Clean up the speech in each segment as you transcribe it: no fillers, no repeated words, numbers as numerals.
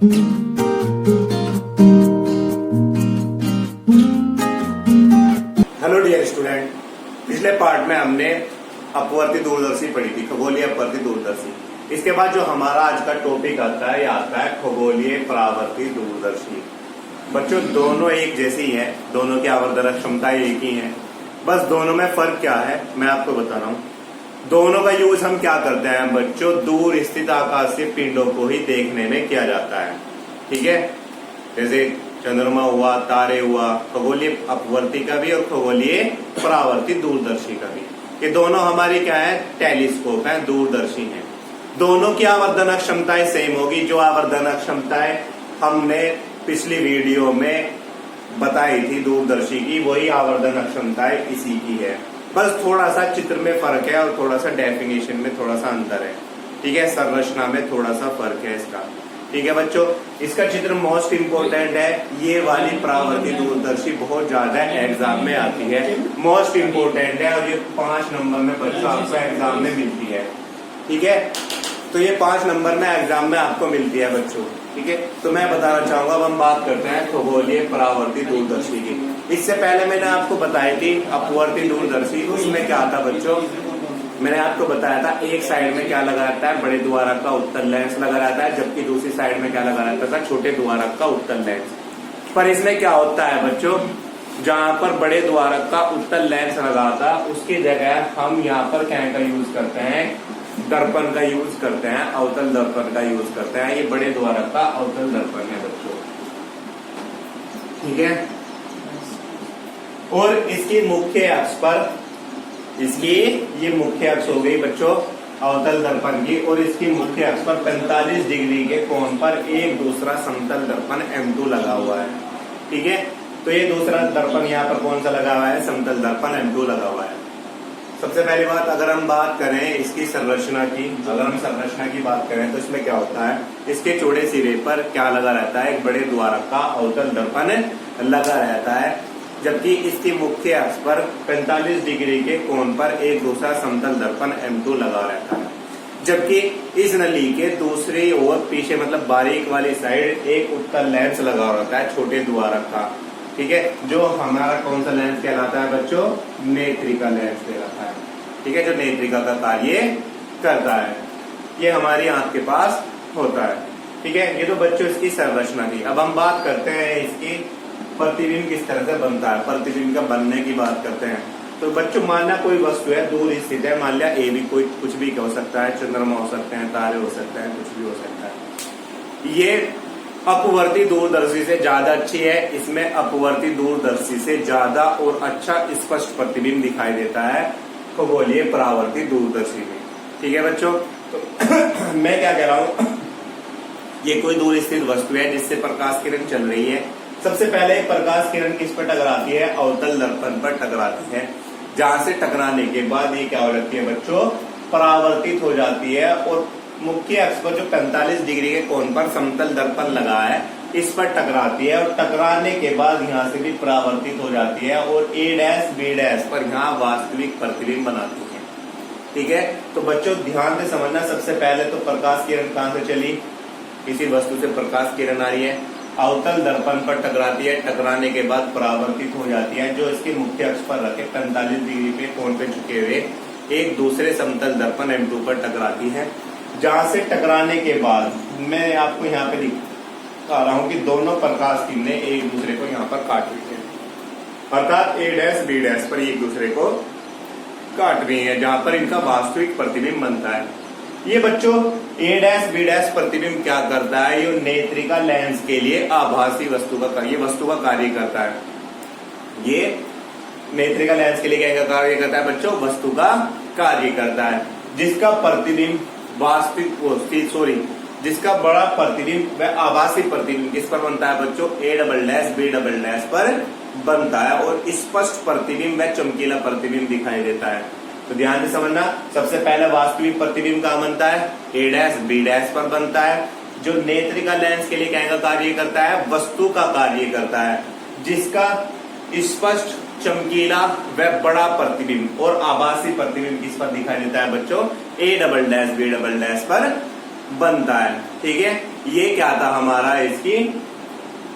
Hello dear student, पिछले part में हमने अपवर्ती दूरदर्शी पढ़ी थी, खगोलीय अपवर्ती दूरदर्शी। इसके बाद जो हमारा आज का टॉपिक आता है, ये आता है खगोलीय परावर्ती दूरदर्शी। बच्चों, दोनों एक जैसी हैं, दोनों की आवर्धन क्षमताएं एक ही हैं, बस दोनों में फर्क क्या है मैं आपको बता रहा हूँ। दोनों का यूज हम क्या करते हैं बच्चों, दूर स्थित आकाशीय पिंडों को ही देखने में किया जाता है। ठीक है, जैसे चंद्रमा हुआ, तारे हुआ, खगोलीय अपवर्ती का भी और खगोलीय परावर्ती दूरदर्शी का भी। ये दोनों हमारी क्या है, टेलीस्कोप है, दूरदर्शी है। दोनों की आवर्धन क्षमताएं सेम होगी। जो आवर्धन क्षमताएं हमने पिछली वीडियो में बताई थी दूरदर्शी की, वही आवर्धन क्षमताएं इसी की है। बस थोड़ा सा चित्र में फर्क है और थोड़ा सा डेफिनेशन में थोड़ा सा अंतर है। ठीक है, संरचना में थोड़ा सा फर्क है इसका। ठीक है बच्चों, इसका चित्र मोस्ट इम्पोर्टेंट है। ये वाली परावर्ती दूरदर्शी बहुत ज्यादा एग्जाम में आती है, मोस्ट इम्पोर्टेंट है, और ये 5 नंबर में बच्चों आपको एग्जाम में मिलती है। ठीक है, तो ये 5 नंबर में एग्जाम में आपको मिलती है बच्चों। ठीक है, तो मैं बताना चाहूंगा, अब हम बात करते हैं खगोलीय परावर्ती दूरदर्शी की। इससे पहले मैंने आपको बताई थी अपवर्ती दूरदर्शी, उसमें क्या था बच्चों, मैंने आपको बताया था एक साइड में क्या लगा रहता है, बड़े द्वारक का उत्तल लेंस लगा रहता है, जबकि दूसरी साइड में क्या लगा रहता था, छोटे द्वारक का उत्तल लेंस। पर इसमें क्या होता है बच्चों, जहां पर बड़े द्वारक का उत्तल लेंस लगा था, उसकी जगह हम यहाँ पर क्या का यूज करते हैं, दर्पण का यूज करते हैं, अवतल दर्पण का यूज करते हैं। ये बड़े द्वारक का अवतल दर्पण है बच्चों। ठीक है, और इसकी मुख्य अक्ष पर, इसकी ये मुख्य अक्ष हो गई बच्चों अवतल दर्पण की, और इसकी मुख्य अक्ष पर 45 डिग्री के कोण पर एक दूसरा समतल दर्पण M2 लगा हुआ है। ठीक है, तो ये दूसरा दर्पण यहाँ पर कौन सा लगा हुआ है, समतल दर्पण M2 लगा हुआ है। सबसे पहली बात, अगर हम बात करें इसकी संरचना की, अगर हम संरचना की बात करें तो इसमें क्या होता है, इसके चौड़े सिरे पर क्या लगा रहता है, एक बड़े द्वारक का अवतल दर्पण लगा रहता है, जबकि इसकी मुख्य अक्ष पर 45 डिग्री के कोण पर एक दूसरा समतल दर्पण M2 लगा रहता है। जबकि इस नली के दूसरी ओर पीछे मतलब बारीक वाली साइड एक उत्तल लेंस लगा रहता है, छोटे द्वारक का। ठीक है, जो हमारा कौन सा लेंस कहलाता है बच्चों, नेत्रिका लेंस कहलाता है। ठीक है, जो नेत्रिका का कार्य करता है, ये हमारी आंख के पास होता है। ठीक है, ये तो बच्चों इसकी संरचना थी। अब हम बात करते हैं इसकी प्रतिबिंब किस तरह से बनता है, प्रतिबिंब का बनने की बात करते हैं। तो बच्चों, मानना कोई वस्तु है, दूर स्थित है, मान लिया ए भी, कोई कुछ भी हो सकता है, चंद्रमा हो सकते हैं, तारे हो सकते हैं, कुछ भी हो सकता है। ये अपवर्ती दूरदर्शी से ज्यादा अच्छी है, इसमें अपवर्ती दूरदर्शी से ज्यादा और अच्छा स्पष्ट प्रतिबिंब दिखाई देता है खगोलीय परावर्ती दूरदर्शी में। ठीक है बच्चों, तो मैं क्या कह रहा हूं, ये कोई दूर स्थित वस्तु है जिससे प्रकाश किरण चल रही है। सबसे पहले प्रकाश किरण किस पर टकराती है, अवतल दर्पण पर टकराती है, जहां से टकराने के बाद ये क्या हो जाती है बच्चों, परावर्तित हो जाती है, और मुख्य अक्ष पर जो 45 डिग्री के कोण पर समतल दर्पण लगा है, इस पर टकराती है, और टकराने के बाद यहाँ से भी परावर्तित हो जाती है, और A', B' पर यहाँ वास्तविक प्रतिबिंब बनाती है। ठीक है, तो बच्चों ध्यान से समझना, सबसे पहले तो प्रकाश किरण कहाँ से चली, किसी वस्तु से प्रकाश किरण आ रही है, अवतल दर्पण पर टकराती है, टकराने के बाद परावर्तित हो जाती है, जो इसके मुख्य अक्ष पर रखे 45 डिग्री के कोण पे झुके हुए एक दूसरे समतल दर्पण M2 पर टकराती है, जहां से टकराने के बाद मैं आपको यहाँ पे दिखा रहा हूं कि दोनों प्रकाश किरणें एक दूसरे को यहाँ पर काट रही है, अर्थात A', B' पर एक दूसरे को काट रही है, जहां पर इनका वास्तविक प्रतिबिंब बनता है। ये बच्चों A', B' प्रतिबिंब क्या करता है, ये नेत्रिका लेंस के लिए आभासी वस्तु का कार्य करता है। ये नेत्रिका लेंस के लिए क्या कार्य करता है बच्चों, वस्तु का कार्य करता है, जिसका प्रतिबिंब जिसका बड़ा प्रतिबिंब वह आभासी प्रतिबिंब किस पर बनता है बच्चों, A', B' पर बनता है, और स्पष्ट प्रतिबिंब व चमकीला प्रतिबिंब दिखाई देता है। तो ध्यान से समझना, सबसे पहले वास्तविक प्रतिबिंब कहाँ बनता है, A', B' पर बनता है, जो नेत्रिका लेंस के लिए क्या कार्य करता है, वस्तु का कार्य करता है, जिसका स्पष्ट चमकीला व बड़ा प्रतिबिंब और आभासी प्रतिबिंब किस पर दिखाई देता है बच्चों, A', B' पर बनता है। ठीक है, ये क्या था हमारा, इसकी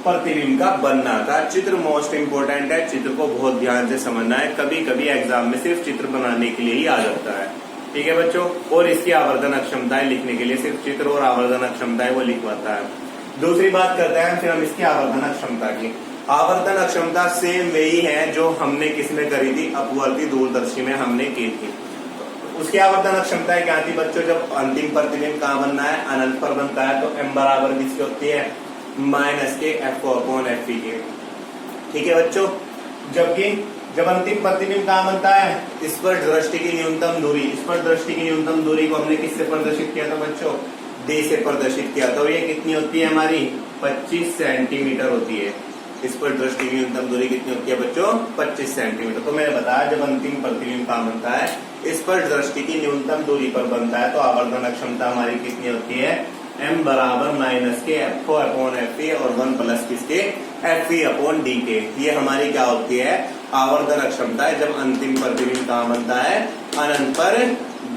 प्रतिबिंब का बनना था। चित्र मोस्ट इंपोर्टेंट है, चित्र को बहुत ध्यान से समझना है, कभी कभी एग्जाम में सिर्फ चित्र बनाने के लिए ही आ जाता है। ठीक है बच्चों, और इसकी आवर्धन अक्षमताएं लिखने के लिए सिर्फ चित्र और आवर्धन अक्षमताएं वो लिखवाता है। दूसरी बात करते हैं फिर हम इसकी आवर्धन अक्षमता की। आवर्धन अक्षमता सेम वही है जो हमने किसमें करी थी, अपवर्ती दूरदर्शी में हमने की थी। उसकी आवर्धन अक्षमताएं क्या थी बच्चों, जब अंतिम प्रतिबिंब कहाँ बनना है, अनंत पर बनता है, तो m बराबर किसकी होती है, माइनस के एफ अपॉन एफ के। ठीक है बच्चों, जबकि जब अंतिम प्रतिबिंब कहाँ बनता है, स्पर्श दृष्टि की न्यूनतम दूरी, स्पर्श दृष्टि की न्यूनतम दूरी को हमने किससे प्रदर्शित किया था बच्चों, d से प्रदर्शित किया था। ये कितनी होती है हमारी, 25 सेंटीमीटर होती है। स्पर्श दृष्टि की न्यूनतम दूरी कितनी होती है बच्चों, 25 सेंटीमीटर। तो मैंने बताया जब अंतिम प्रतिबिंब कहाँ बनता है, स्पर्श दृष्टि की न्यूनतम दूरी पर बनता है, तो आवर्धन क्षमता हमारी कितनी होती है, m बराबर माइनस के एफ अपॉन एफ और 1 प्लस किसके, एफ अपॉन डी के। ये हमारी क्या होती है, आवर्धन क्षमता है जब अंतिम प्रतिबिंब कहाँ बनता है, अनंत पर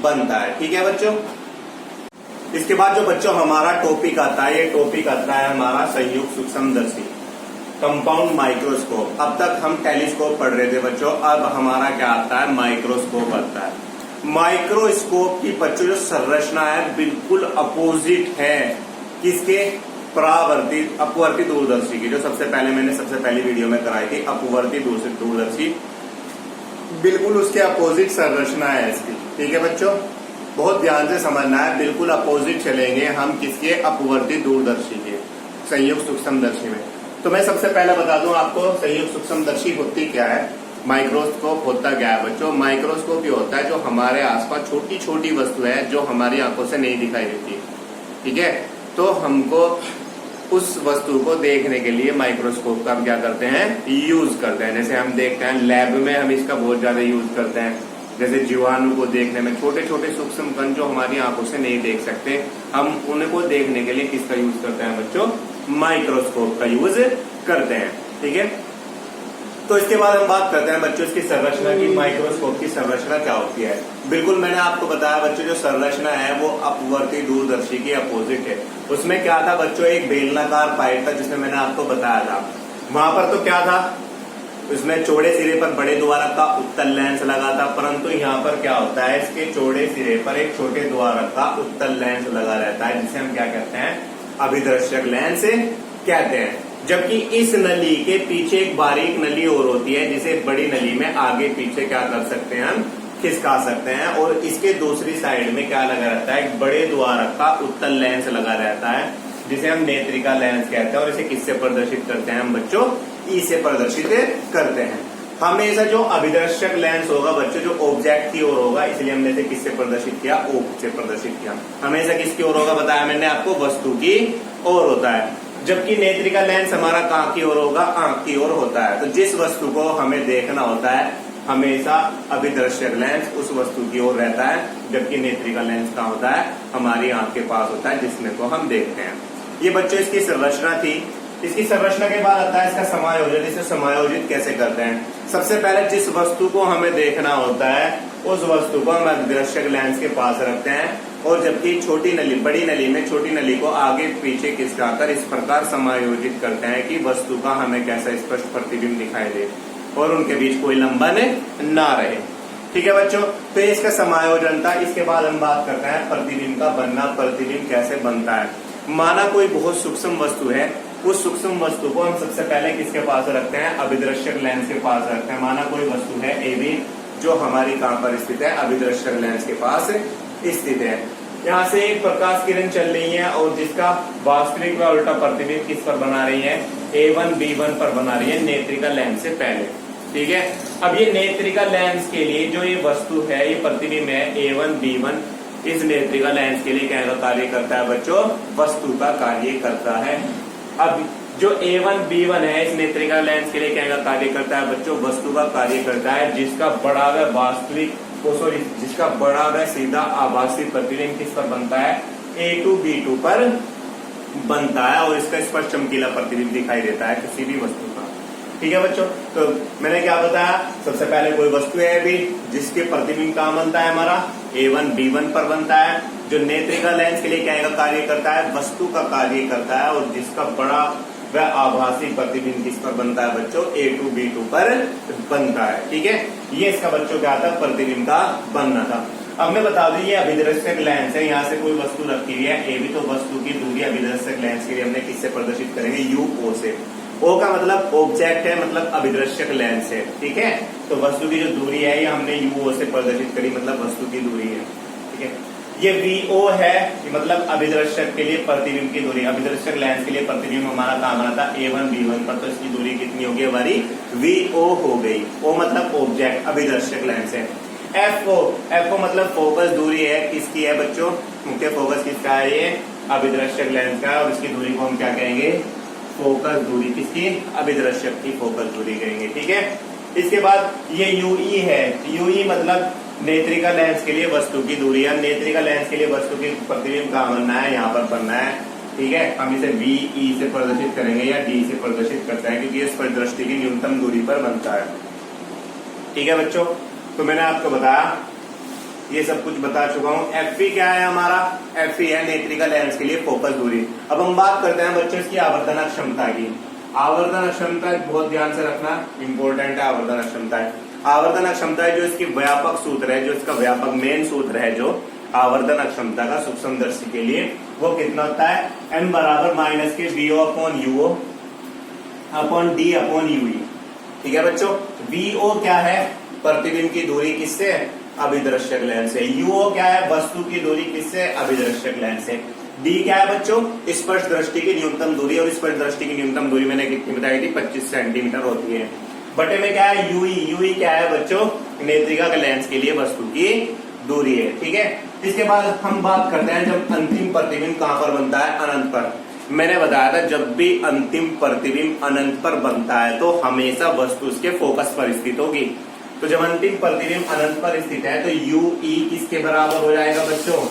बनता है। ठीक है बच्चों, इसके बाद जो बच्चों हमारा टॉपिक आता है, ये टॉपिक आता है हमारा संयुक्त सूक्ष्मदर्शी, कंपाउंड माइक्रोस्कोप। अब तक हम टेलीस्कोप पढ़ रहे थे बच्चों, अब हमारा क्या आता है, माइक्रोस्कोप आता है। माइक्रोस्कोप की बच्चों जो संरचना है बिल्कुल अपोजिट है किसके, परावर्ती अपवर्ती दूरदर्शी की, जो सबसे पहली वीडियो में कराई थी, अपवर्ती दूरदर्शी, बिल्कुल उसके अपोजिट संरचना है इसकी। ठीक है बच्चों, बहुत ध्यान से समझना है, बिल्कुल अपोजिट चलेंगे हम किसके, अपवर्ती दूरदर्शी के, संयुक्त सूक्ष्मदर्शी में। तो मैं सबसे पहले बता दूं आपको संयुक्त सूक्ष्मदर्शी होती क्या है, माइक्रोस्कोप होता क्या है बच्चों। माइक्रोस्कोप ये होता है जो हमारे आसपास छोटी छोटी वस्तु है जो हमारी आंखों से नहीं दिखाई देती। ठीक है, तो हमको उस वस्तु को देखने के लिए माइक्रोस्कोप का हम क्या करते हैं, यूज करते हैं। जैसे हम देखते हैं लैब में हम इसका बहुत ज्यादा यूज करते हैं, जैसे जीवाणु को देखने में, छोटे छोटे सूक्ष्म कण जो हमारी आंखों से नहीं देख सकते, हम उनको देखने के लिए किसका यूज करते हैं बच्चों, माइक्रोस्कोप का यूज करते हैं। ठीक है, तो इसके बाद हम बात करते हैं बच्चों इसकी संरचना की, माइक्रोस्कोप की संरचना क्या होती है। बिल्कुल मैंने आपको बताया बच्चों जो संरचना है वो अपवर्ती दूरदर्शी की अपोजिट है। उसमें क्या था बच्चों, एक बेलनाकार पाइप था जिसमें मैंने आपको बताया था, वहां पर तो क्या था, उसमें चौड़े सिरे पर बड़े द्वारक का उत्तल लेंस लगा था, परंतु यहाँ पर क्या होता है, इसके चौड़े सिरे पर एक छोटे द्वारक का उत्तल लेंस लगा रहता है, जिसे हम क्या कहते हैं, अभिदर्शक लेंस कहते हैं। जबकि इस नली के पीछे एक बारीक नली और होती है जिसे बड़ी नली में आगे पीछे क्या कर सकते हैं, हम खिसका सकते हैं, और इसके दूसरी साइड में क्या लगा रहता है, एक बड़े द्वारक का उत्तल लेंस लगा रहता है जिसे हम नेत्रिका लेंस कहते हैं। और इसे किससे प्रदर्शित करते हैं हम बच्चों, ई से प्रदर्शित करते हैं। हमेशा जो अभिदर्शक लेंस होगा बच्चों जो ऑब्जेक्ट की ओर होगा, इसलिए हमने इसे किससे प्रदर्शित किया, ओ से प्रदर्शित किया। हमेशा किसकी ओर होगा बताया मैंने आपको, वस्तु की ओर होता है। जबकि नेत्रिका लेंस हमारा कहाँ की ओर होगा, आंख की ओर होता है। तो जिस वस्तु को हमें देखना होता है हमेशा अभिदर्शक लेंस उस वस्तु की ओर रहता है, जबकि नेत्रिका लेंस कहाँ होता है, हमारी आंख के पास होता है, जिसमें को हम देखते हैं। ये बच्चों इसकी संरचना थी। इसकी संरचना के बाद आता है इसका समायोजन। इसे समायोजित कैसे करते हैं, सबसे पहले जिस वस्तु को हमें देखना होता है उस वस्तु को हम अभिदर्शक लेंस के पास रखते हैं, और जबकि छोटी नली, बड़ी नली में छोटी नली को आगे पीछे खिसकाकर इस प्रकार समायोजित करते हैं कि वस्तु का हमें कैसा स्पष्ट प्रतिबिंब दिखाई दे और उनके बीच कोई लंबन ना रहे। ठीक है बच्चों, तो इसका समायोजन था। इसके बाद हम बात करते हैं प्रतिबिंब का बनना, प्रतिबिंब कैसे बनता है। माना कोई बहुत सूक्ष्म वस्तु है, उस सूक्ष्म वस्तु को हम सबसे पहले किसके पास रखते हैं, अभिदर्शक लेंस के पास रखते हैं। माना कोई वस्तु है ए बी जो हमारी कहां पर स्थित है, अभिदर्शक लेंस के पास स्थित है। यहाँ से एक प्रकाश किरण चल रही है और जिसका वास्तविक व उल्टा प्रतिबिंब किस पर बना रही है, A1 B1 पर बना रही है, नेत्रिका लेंस से पहले। ठीक है, अब ये नेत्रिका लेंस के लिए जो ये वस्तु है, ये प्रतिबिंब है A1 B1, इस नेत्रिका लेंस के लिए क्या कार्य करता है बच्चों, वस्तु का कार्य करता है। अब जो A1 B1 है इस नेत्रिका लेंस के लिए क्या कार्य करता है बच्चों, वस्तु का कार्य करता है, जिसका बड़ा व वास्तविक जिसका बड़ा व सीधा आभासी प्रतिबिंब किस पर बनता है, A2 B2 पर बनता है, और इसका स्पष्ट चमकीला प्रतिबिंब दिखाई देता है किसी भी वस्तु का। ठीक है बच्चों, तो मैंने क्या बताया, सबसे पहले कोई वस्तु है अभी जिसके प्रतिबिंब कहाँ बनता है हमारा, A1 B1 पर बनता है। जो नेत्रिका लेंस के लिए क्या का कार्य करता है, वस्तु का कार्य करता है, और जिसका बड़ा वह आभासी प्रतिबिंब किस पर बनता है बच्चों, A2 B2 पर बनता है। ठीक है, ये इसका बच्चों क्या था, प्रतिबिंब का बनना था। अब मैं बता दूं ये अभिदर्शक लेंस है, यहाँ से कोई वस्तु रखी हुई है ए भी, तो वस्तु की दूरी अभिदर्शक लेंस के लिए हमने किससे प्रदर्शित करेंगे, UO से। O का मतलब ऑब्जेक्ट है, मतलब अभिदर्शक लेंस है। ठीक है, तो वस्तु की जो दूरी है ये हमने UO से प्रदर्शित करी, मतलब वस्तु की दूरी है। ठीक है, ये VO है, मतलब अभिदर्शक के लिए प्रतिबिंब की दूरी, अभिदर्शक लेंस के लिए प्रतिबिंब हमारा काम आना था A1 B1 पर, तो इसकी दूरी कितनी होगी हमारी, VO हो गई। O मतलब ऑब्जेक्ट, अभिदर्शक लेंस है। FO मतलब फोकस दूरी है, किसकी है बच्चों, मुख्य फोकस किसका है, ये अभिदर्शक लेंस का, और इसकी दूरी को हम क्या कहेंगे, फोकस दूरी, किसकी, अभिदर्शक की फोकस दूरी कहेंगे। ठीक है, इसके बाद ये UE है, UE मतलब नेत्रिका लेंस के लिए वस्तु की दूरी है। नेत्रिका लेंस के लिए वस्तु की प्रतिबिंब कहाँ बनना है, यहाँ पर बनना है। ठीक है, हम इसे VE से प्रदर्शित करेंगे या D से प्रदर्शित करते हैं, क्योंकि ये स्पर्श दृष्टि की न्यूनतम दूरी पर बनता है। ठीक है बच्चों, तो मैंने आपको बताया, ये सब कुछ बता चुका हूं। FE क्या है हमारा, FE है नेत्रिका लेंस के लिए फोकस दूरी। अब हम बात करते हैं बच्चों इसकी आवर्धन क्षमता की। आवर्धन क्षमता बहुत ध्यान से रखना, इंपॉर्टेंट है आवर्धन क्षमता है। आवर्धन क्षमता है जो इसकी व्यापक सूत्र है, जो इसका व्यापक मेन सूत्र है, जो आवर्धन क्षमता का सूक्ष्मदर्शी के लिए, वो कितना होता है, M बराबर माइनस के VO upon UO upon D upon UE। ठीक है बच्चों, VO क्या है, प्रतिबिंब की दूरी किससे, अभिदर्शक लेंस से। UO क्या है, वस्तु की दूरी किससे, अभिदर्शक लेंस से। D क्या है बच्चों, स्पर्श दृष्टि की न्यूनतम दूरी, और स्पर्श दृष्टि की न्यूनतम दूरी मैंने कितनी बताई थी, 25 सेंटीमीटर होती है। बटे में क्या है, UE क्या है बच्चों, नेत्रिका के लेंस के लिए वस्तु की दूरी है। ठीक है, इसके बाद हम बात करते हैं जब अंतिम प्रतिबिंब कहां पर बनता है, अनंत पर। मैंने बताया था जब भी अंतिम प्रतिबिंब अनंत पर बनता है तो हमेशा वस्तु उसके फोकस पर स्थित होगी। तो जब अंतिम प्रतिबिंब अनंत पर स्थित है तो UE किसके बराबर हो जाएगा बच्चों,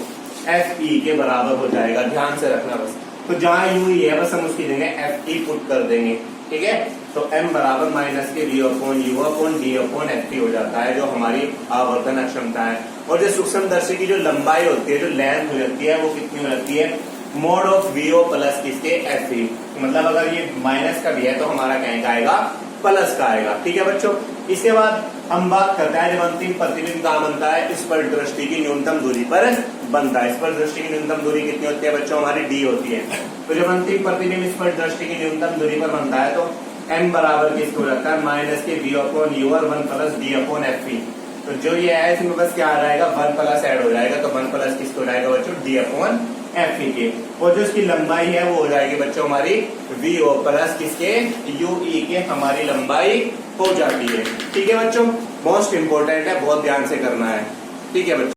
FE के बराबर हो जाएगा। ध्यान से रखना बस, तो जहां UE है बस हम उसकी जगह FE पुट कर देंगे। ठीक है, तो M बराबर माइनस के V upon U upon D upon FE हो जाता है, जो हमारी आवर्धन क्षमता है। और जो सूक्ष्मदर्शी की जो लंबाई होती है, जो लेंथ हो जाती है, वो कितनी हो जाती है, मोड ऑफ VO प्लस किसके, FE। मतलब अगर ये माइनस का भी है तो हमारा क्या का आएगा, प्लस का आएगा। ठीक है बच्चों, इसके बाद हम बात करते हैं जब अंतिम प्रतिबिंब कहाँ बनता है, स्पर्श दृष्टि की न्यूनतम दूरी पर बनता है। स्पर्श दृष्टि की न्यूनतम दूरी कितनी होती है बच्चों, हमारी D होती है। तो जब अंतिम प्रतिबिंब स्पर्श दृष्टि की न्यूनतम दूरी पर बनता है तो M बराबर किसको हो जाता है, माइनस के V अपॉन U और 1 प्लस D अपॉन FE। तो जो ये है इसमें बस क्या आ जाएगा, 1 प्लस ऐड हो जाएगा, तो 1 प्लस किसको हो जाएगा बच्चों, D अपॉन FE के। और जो इसकी लंबाई है वो हो जाएगी बच्चों हमारी VO प्लस किसके, UE के, हमारी लंबाई हो जाती है। ठीक है बच्चों, मोस्ट इंपोर्टेंट है, बहुत ध्यान से करना है। ठीक है बच्चों।